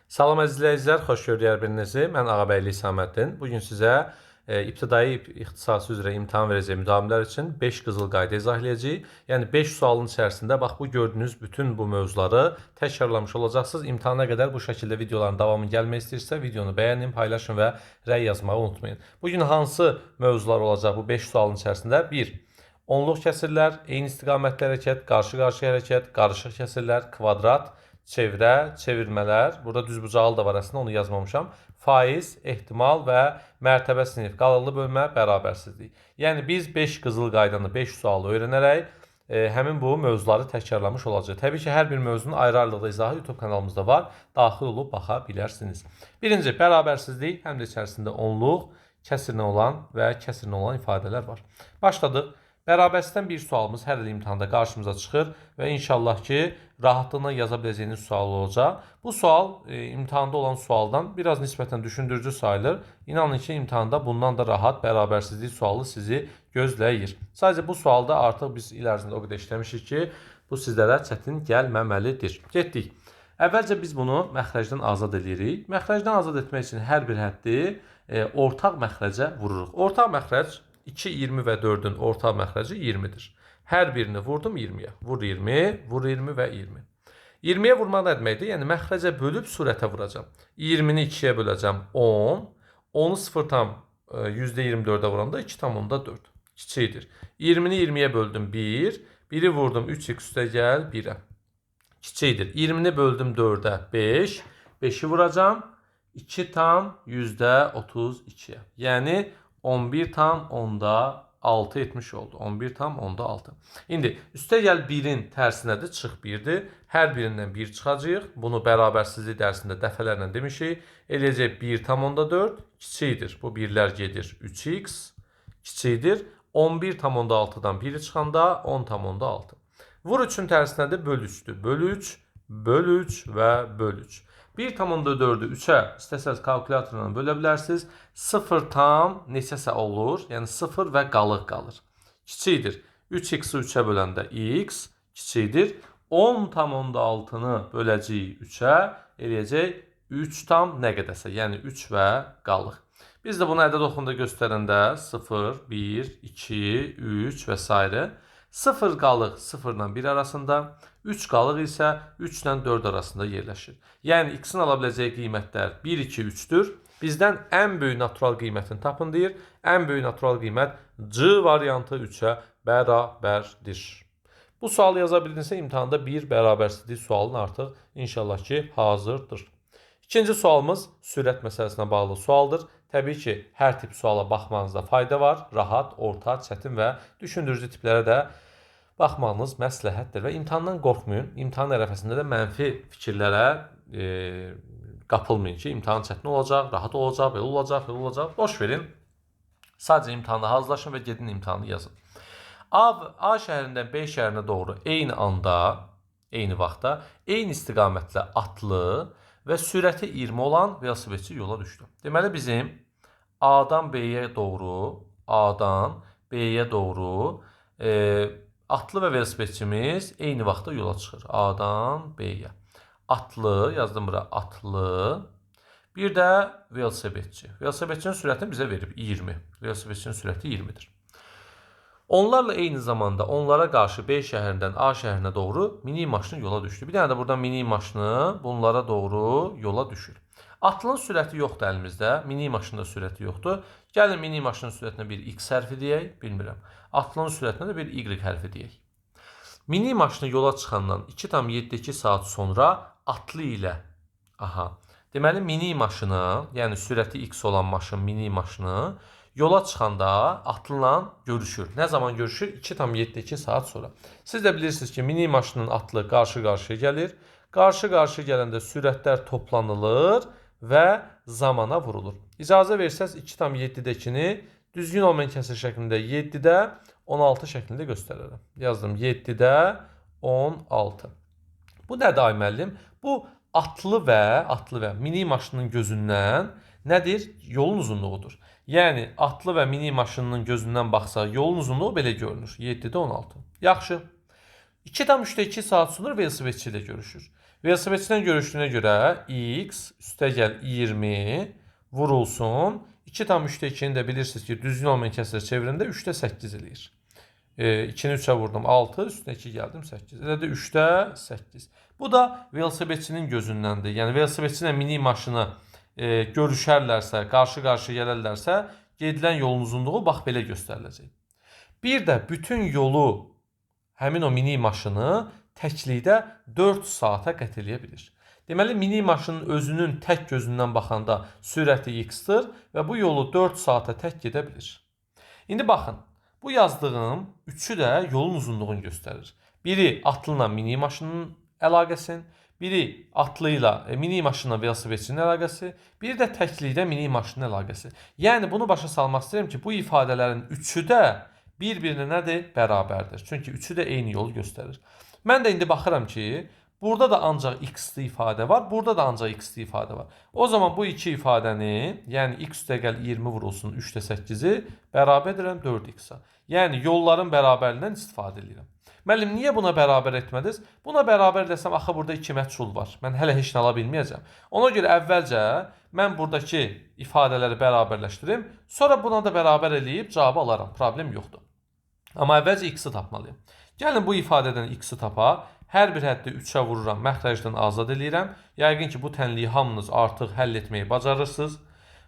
Salam əziz izləyicilər, xoş gördük birinizi. Mən Ağabəyli Saməddin. Bugün sizə ibtidai ixtisası üzrə imtahan verəcək müdavimlər üçün 5 qızıl qayda izah edəcəyik. Yəni 5 sualın içərisində bax bu gördüyünüz bütün bu mövzuları təkrarlamış olacaqsınız. İmtahana qədər bu şəkildə videoların davamı gəlmək istəyirsə, videonu bəyənin, paylaşın və rəy yazmağı unutmayın. Bugün hansı mövzular olacaq bu 5 sualın içərisində? 1. Onluq kəsirlər, eyni istiqamətli hərəkət, qarşı-qarşıya hərəkət, qarışıq kəsirlər, kvadrat, çevrə, çevirmələr, burada düzbucaqlı da var əslində, onu yazmamışam. Faiz, ehtimal və mərtəbə sinif, qalıqlı bölmə, bərabərsizlik. Yəni biz 5 qızıl qaydanı, 5 sualı öyrənərək həmin bu mövzuları təkrarlamış olacaq. Təbii ki, hər bir mövzunun ayrı-ayrılıqda izahı YouTube kanalımızda var. Daxil olub baxa bilərsiniz. Birinci, bərabərsizlik, həm də içərisində onluq, kəsirlə olan və kəsirlə olan ifadələr var. Başladıq. Bərabərsizlikdən bir sualımız hər il imtahanda qarşımıza çıxır və inşallah ki, rahatlıqla yaza biləcəyiniz sual olacaq. Bu sual imtahanda olan sualdan biraz nisbətən düşündürücü sayılır. İnanın ki, imtahanda bundan da rahat bərabərsizlik sualı sizi gözləyir. Sadəcə bu sualda artıq biz il ərzində o qədər işləmişik ki, bu sizlərə çətin gəlməməlidir. Getdik. Əvvəlcə biz bunu məxrəcdən azad edirik. Məxrəcdən azad etmək üçün hər bir həddi ortaq məxrəcə vururuq. Ortaq məxrəc 2, 20 və 4-ün ortaq məxrəci 20-dir. Hər birini vurdum 20-yə. Vur 20, vur 20 və 20. 20-yə vurmaq nə deməkdir? Yəni məxrəcə bölüb surətə vuracam. 20-ni 2-yə böləcəm 10. 10-u 0,24-ə vuranda 2,4. Kiçikdir. 20-ni 20-yə böldüm 1. 1-i vurdum 3x üstə gəl 1-ə. Kiçikdir. 20-ni böldüm 4-ə 5. 5-i vuracam 2,32-yə. Yəni 11,6 etmiş oldu. 11,6. İndi üstə gəl 1-in tərsinədir, çıx 1-dir. Hər birindən 1 çıxacaq. Bunu bərabərsizlik dərsində dəfələrlə demişik. Eləyəcək 1,4 kiçikdir. Bu 1-lər gedir 3x kiçikdir. 11,6-dan 1 çıxanda 10,6. Vur 3-ün tərsinədir, böl 3-dür. Böl 3, böl 3 və böl 3. 1,4-ü 3-ə istəsəz kalkulyatorla bölə bilərsiniz. 0 tam neçəsə olur. Yəni 0 və qalıq qalır. Kiçikdir. 3x-i 3-ə böləndə x kiçikdir. 10,6-nı böləcəyik 3-ə eləyəcək 3 tam nə qədərsə. Yəni 3 və qalıq. Biz də bunu ədəd oxunda göstərəndə 0, 1, 2, 3 və s. 0 qalıq 0 ilə 1 arasında, 3 qalıq isə 3 ilə 4 arasında yerləşir. Yəni x-in ala biləcəyi qiymətlər 1, 2, 3-dür. Bizdən ən böyük natural qiymətini tapın deyir. Ən böyük natural qiymət C variantı 3-ə bərabərdir. Bu sualı yaza bildinizsə imtahanda bir bərabərsizlik sualın artıq inşallah ki hazırdır. İkinci sualımız sürət məsələsinə bağlı sualdır. Təbii ki, hər tip suala baxmanızda fayda var. Rahat, orta, çətin və düşündürücü tiplərə də baxmanız məsləhətdir və imtahandan qorxmayın. İmtahan ərəfəsində də mənfi fikirlərə qapılmayın ki, imtahan çətin olacaq, rahat olacaq, belə olacaq, belə olacaq. Boş verin. Sadəcə imtahana hazırlaşın və gedin imtahanı yazın. A şəhərindən B şəhərinə doğru eyni anda, eyni vaxtda, eyni istiqamətlə atlı və sürəti 20 olan velosipedçi yola düşdü. Deməli bizim A-dan B-yə doğru atlı və velosipedçimiz eyni vaxtda yola çıxır. A-dan B-yə. Atlı, yazdım bura atlı. Bir də velosipedçi. Velosipedçinin sürətini bizə verib 20. Velosipedçinin sürəti 20-dir. Onlarla eyni zamanda onlara qarşı B şəhərindən A şəhərinə doğru mini maşını yola düşdü. Bir dənə də buradan mini maşını bunlara doğru yola düşür. Atlının sürəti yoxdur əlimizdə. Mini maşının da sürəti yoxdur. Gəlin mini maşının sürətinə bir x hərfi deyək. Bilmirəm. Atlının sürətinə də bir y hərfi deyək. Mini maşını yola çıxandan 2,7 saat sonra atlı ilə. Deməli mini maşını, yəni sürəti x olan maşın, mini maşını yola çıxanda atlıla görüşür. Nə zaman görüşür? 2,7 saat sonra. Siz də bilirsiniz ki, mini maşının atlı qarşı-qarşıya gəlir. Qarşı-qarşıya gələndə sürətlər toplanılır və zamana vurulur. İcazə versəz 2,7-dəkini düzgün olmayan kəsir şəklində 7-də 16 şəklində göstərərəm. Yazdım 7-də 16. Bu nədir ay müəllim? Bu atlı və mini maşının gözündən nədir? Yolun uzunluğudur. Yəni atlı və mini maşının gözündən baxsaq yolun uzunluğu belə görünür. 7-də 16. Yaxşı. 2,2 saat sonra velosipedçi ilə görüşür. Velosipedçinin görüşdüyünə görə x üstəgəl 20 vurulsun. 2/3-2-ni də bilirsiniz ki, düzgün olmayan kəsrə çevirəndə 3-də 8 eləyir. 2-ni 3-ə vurdum 6, üstünə 2 gəldim 8. Elə də 3-də 8. Bu da velosipedçinin gözündəndir. Yəni velosipedçi ilə mini maşını görüşərlərsə, qarşı-qarşı gələrlərsə, gedilən yolun uzunluğu bax belə göstəriləcək. Bir də bütün yolu həmin o mini maşını təklikdə 4 saata qət eləyə bilir. Deməli, mini maşının özünün tək gözündən baxanda sürəti x-dir və bu yolu 4 saata tək gedə bilir. İndi baxın, bu yazdığım üçü də yolun uzunluğunu göstərir. Biri atlı ilə mini maşının əlaqəsi, biri atlı ilə mini maşınla velosipedçinin əlaqəsi, biri də təklikdə mini maşının əlaqəsi. Yəni, bunu başa salmaq istəyirəm ki, bu ifadələrin üçü də bir-birinə nədir? Bərabərdir. Çünki üçü də eyni yolu göstərir. Mən də indi baxıram ki, burada da ancaq x-li ifadə var, burada da ancaq x-li ifadə var. O zaman bu iki ifadəni, yəni x üstəgəl 20 vurulsun 3-də 8-i bərabər edirəm 4x-a. Yəni, yolların bərabərliyindən istifadə edirəm. Müəllim, niyə buna bərabər etmədiniz? Buna bərabər desəm, axı burada 2 məchul var. Mən hələ heç nə ala bilməyəcəm. Ona görə əvvəlcə mən buradakı ifadələri bərabərləşdirim, sonra buna da bərabər eləyib cavabı alaram. Problem yoxdur. Amma əvvəlcə x-i tapmalıyım. Gəlin bu ifadədən x-i tapa. Hər bir həddi 3-ə vururam, məxrəcdən azad eləyirəm. Yəqin ki, bu tənliyi hamınız artıq həll etməyi bacarırsınız.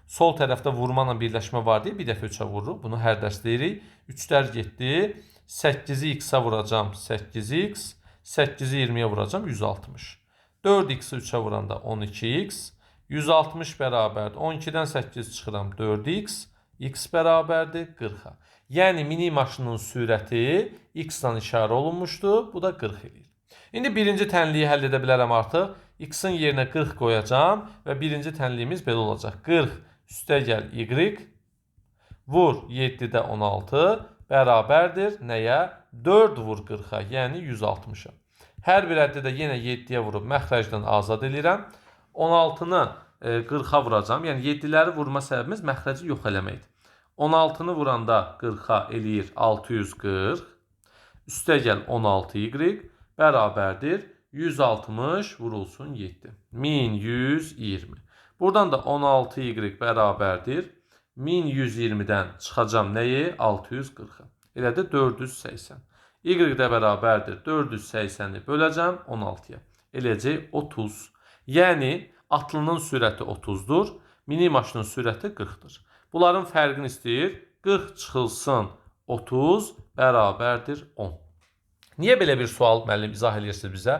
Sol tərəfdə vurma ilə birləşmə var deyə bir dəfə 3-ə vururuq. Bunu hər dərs deyirik. 3-lər getdi. 8-i x-ə vuracam 8x. 8-i 20-yə vuracam 160. 4x-i 3-ə vuranda 12x. 160 bərabərdir. 12-dən 8 çıxıram 4x. X bərabərdir 40-a. Yəni, mini maşının sürəti x-la işarə olunmuşdur. Bu da 40 eləyir. İndi birinci tənliyi həll edə bilərəm artıq. X-in yerinə 40 qoyacam və birinci tənliyimiz belə olacaq. 40 üstəgəl y vur 7-də 16 bərabərdir. Nəyə? 4 vur 40-a, yəni 160-a. Hər bir həddə yenə 7-yə vurub məxrəcdən azad edirəm. 16-nı 40-a vuracam. Yəni 7-ləri vurma səbəbimiz məxrəci yox eləməkdir. 16-nı vuranda 40-a eləyir 640. Üstəgəl 16y bərabərdir 160 vurulsun 7. 1120. Buradan da 16y bərabərdir 1120-dən çıxacam nəyi? 640-a. Elə də 480. Y də bərabərdir 480-i böləcəm 16-ya. Eləcək 30. Yəni, atlının sürəti 30-dur, mini maşının sürəti 40-dır. Bunların fərqini istəyir. 40 çıxılsın 30 bərabərdir 10. Niyə belə bir sual müəllim izah edirsiniz bizə?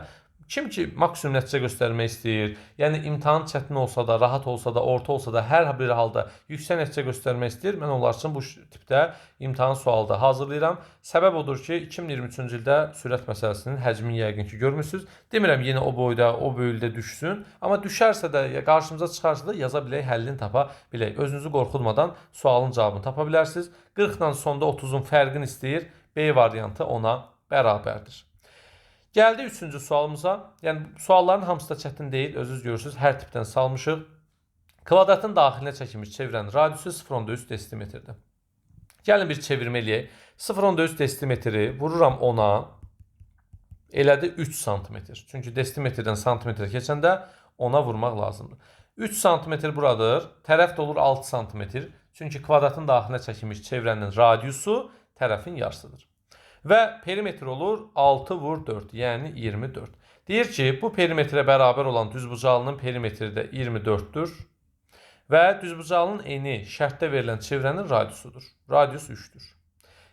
Kim ki maksimum nəticə göstərmək istəyir, yəni imtahan çətin olsa da, rahat olsa da, orta olsa da, hər bir halda yüksək nəticə göstərmək istəyir, mən onlar üçün bu tipdə imtahan sualı da hazırlayıram. Səbəb odur ki, 2023-cü ildə sürət məsələsinin həcmini yəqin ki görmüsünüz. Demirəm yenə o boyda, o böyüklükdə düşsün, amma düşərsə də, qarşımıza çıxarsa da yaza bilək, həllini tapa bilək. Özünüzü qorxutmadan sualın cavabını tapa bilərsiniz. 40-dan sonda 30-un fərqini istəyir, B variantı ona bərabərdir. Gəldi üçüncü sualımıza. Yəni, sualların hamısı da çətin deyil. Özünüz görürsünüz, hər tipdən salmışıq. Kvadratın daxilinə çəkilmiş çevirənin radiusu 0.3 desimetrdir. Gəlin bir çevirmə eləyək. 0.3 desimetri vururam 10-a. Elədi 3 cm. Çünki desimetrdən santimetrə keçəndə 10-a vurmaq lazımdır. 3 cm buradır. Tərəf də olur 6 cm. Çünki kvadratın daxilinə çəkilmiş çevirənin radiusu tərəfin yarısıdır. Və perimetr olur 6 vur 4, yəni 24. Deyir ki, bu perimetrə bərabər olan düzbucaqlının perimetri də 24-dür və düzbucaqlının eni şərtdə verilən çevrənin radiusudur. Radius 3-dür.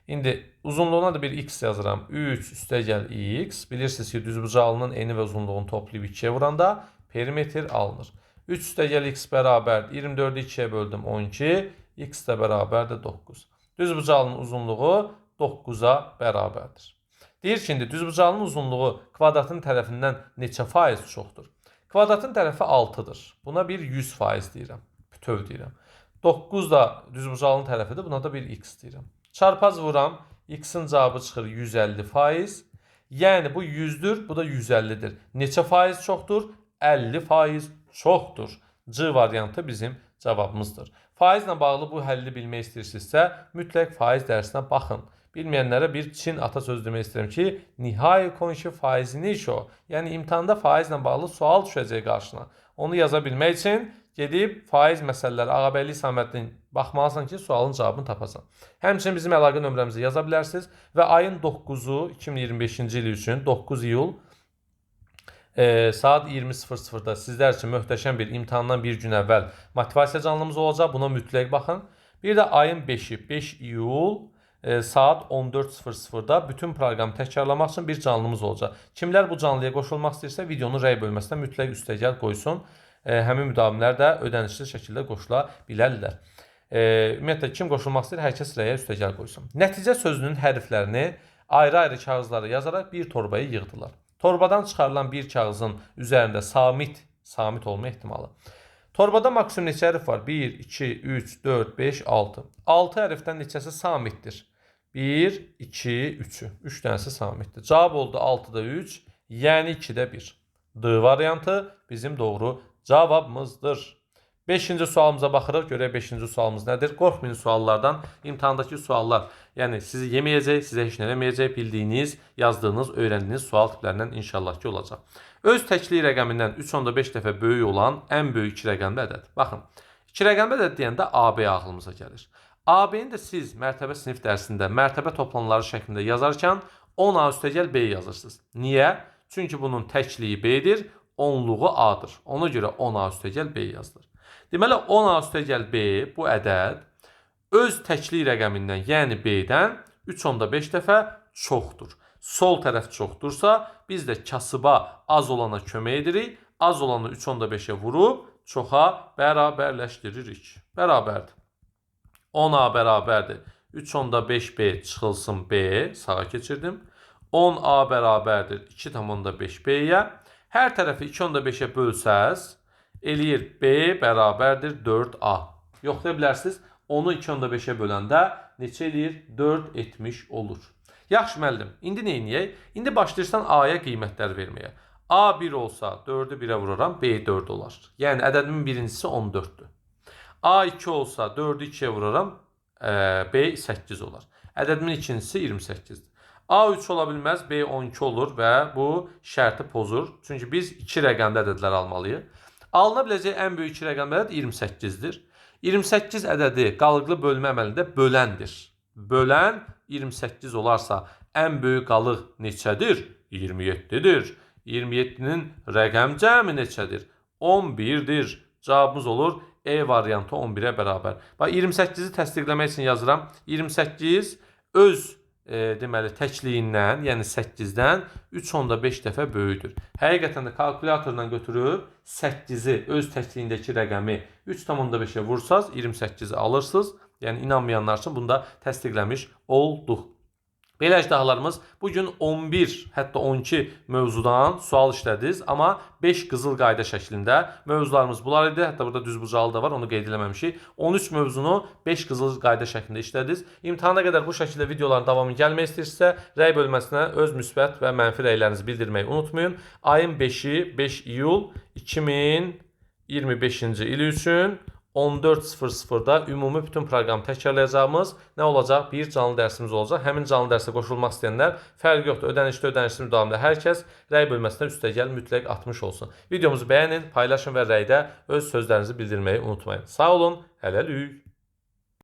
İndi uzunluğuna da bir x yazıram. 3 üstəgəl x. Bilirsiniz ki, düzbucaqlının eni və uzunluğunu toplayıb 2-yə vuranda perimetr alınır. 3 üstəgəl x bərabər 24-ü 2-yə böldüm 12. X də bərabərdir 9. Düzbucaqlının uzunluğu 9-a bərabərdir. Deyir ki, indi düzbucağının uzunluğu kvadratın tərəfindən neçə faiz çoxdur? Kvadratın tərəfi 6-dır. Buna bir 100% deyirəm. Bütöv deyirəm. 9 da düzbucağının tərəfidir. Buna da bir x deyirəm. Çarpaz vuram. X-in cavabı çıxır 150%. Yəni, bu 100-dür, bu da 150-dir. Neçə faiz çoxdur? 50% çoxdur. C variantı bizim cavabımızdır. Faizlə bağlı bu həlli bilmək istəyirsinizsə, mütləq faiz dərsinə baxın. Bilməyənlərə bir Çin atasözü demək istəyirəm ki, nihai konşu faizini iş o. Yəni imtahanda faizlə bağlı sual düşəcək qarşına. Onu yaza bilmək üçün gedib faiz məsələləri Ağabəyli İsaməddin baxmalısan ki, sualın cavabını tapasan. Həmçinin bizim əlaqə nömrəmizi yaza bilərsiniz və ayın 9-u 2025-ci il üçün 9 iyul saat 20:00-da sizlər üçün möhtəşəm bir imtahandan bir gün əvvəl motivasiya canlımız olacaq. Buna mütləq baxın. Bir də ayın 5-i 5 iyul saat 14:00-da bütün proqramı təkrarlamaq üçün bir canlımız olacaq. Kimlər bu canlıya qoşulmaq istəyirsə videonun rəy bölməsinə mütləq üstəgəl qoysun. Həmin müdavimlər də ödənişli şəkildə qoşula bilərlər. Ümumiyyətlə kim qoşulmaq istəyir, hər kəs rəyə üstəgəl qoysun. Nəticə sözünün hərflərini ayrı-ayrı kağızlara yazaraq bir torbaya yığdılar. Torbadan çıxarılan bir kağızın üzərində samit olma ehtimalı. Torbada maksimum neçə hərf var? 1, 2, 3, 4, 5, 6. 6 hərfdən neçəsi samitdir? 1, 2, 3'ü. 3 dənəsi samitdir. Cavab oldu 6'da 3, yəni 2'də 1. D variantı bizim doğru cavabımızdır. 5-ci sualımıza baxırıq. Görək 5-ci sualımız nədir? Qorxmayın suallardan. İmtahandakı suallar, yəni sizi yeməyəcək, sizə heç nə eləməyəcək. Bildiyiniz, yazdığınız, öyrəndiyiniz sual tiplərindən inşallah ki olacaq. Öz təkliyi rəqəmindən 3.5 dəfə böyük olan ən böyük 2 rəqəmli ədəd. Baxın, 2 rəqəmli ədəd deyəndə AB ağlımıza gəlir. AB-ni də siz mərtəbə sinif dərsində mərtəbə toplanıları şəklində yazarkən 10A üstəgəl B yazırsınız. Niyə? Çünki bunun təkliyi B-dir, onluğu A-dır. Ona görə 10A üstəgəl B yazılır. Deməli 10A üstəgəl B bu ədəd öz təkliyi rəqəmindən, yəni B-dən 3.5 dəfə çoxdur. Sol tərəf çoxdursa, biz də kasıba az olana kömək edirik. Az olanı 3.5-ə vurub çoxa bərabərləşdiririk. Bərabərdir. 10A bərabərdir. 3.5B çıxılsın B, sağa keçirdim. 10A bərabərdir 2.5B-yə. Hər tərəfi 2.5-ə bölsəz, eləyir B bərabərdir 4A. Yoxlaya bilərsiniz. Onu 2.5-ə böləndə neçə eləyir? 4 etmiş olur. Yaxşı müəllim, indi nə edək? İndi başlayırsan A-ya qiymətlər verməyə. A 1 olsa 4'ü 1'ə vururam, B 4 olar. Yəni ədədimin birincisi 14'dür. A 2 olsa 4'ü 2'yə vururam, B 8 olar. Ədədimin ikincisi 28'dir. A 3 ola bilməz, B 12 olur və bu şərti pozur. Çünki biz 2 rəqəmli ədədlər almalıyıq. Alına biləcək ən böyük 2 rəqəmli ədəd 28'dir. 28 ədədi qalıqlı bölmə əməlində böləndir. Bölən 28 olarsa ən böyük qalıq neçədir? 27'dir. 27'nin rəqəm cəmi neçədir? 11'dir. Cavabımız olur E variantı 11'ə bərabər. Bax 28'i təsdiqləmək üçün yazıram. 28 öz deməli təkliyindən, yəni 8-dən 3.5 dəfə böyükdür. Həqiqətən də kalkulyatorla götürüb 8-i öz təkliyindəki rəqəmi 3.5-ə vursaz 28-i alırsınız. Yəni inanmayanlar üçün bunu da təsdiqləmiş olduq. Belə əjdahalarımız bugün 11, hətta 12 mövzudan sual işlədiniz, amma 5 qızıl qayda şəklində mövzularımız bunlar idi. Hətta burada düzbucalı da var, onu qeyd eləməmişik. 13 mövzunu 5 qızıl qayda şəklində işlədiniz. İmtahana qədər bu şəkildə videoların davamı gəlmək istəyirsə, rəy bölməsinə öz müsbət və mənfi rəylərinizi bildirməyi unutmayın. Ayın 5-i 5 iyul 2025-ci il üçün 14:00-da ümumi bütün proqramı təkrarlayacağımız nə olacaq? Bir canlı dərsimiz olacaq. Həmin canlı dərsə qoşulmaq istəyənlər fərqi yoxdur. Ödənişli, ödənişsiz müdavimdə hər kəs rəy bölməsinə üstəgəl mütləq atmış olsun. Videomuzu bəyənin, paylaşın və rəydə öz sözlərinizi bildirməyi unutmayın. Sağ olun, hələlik.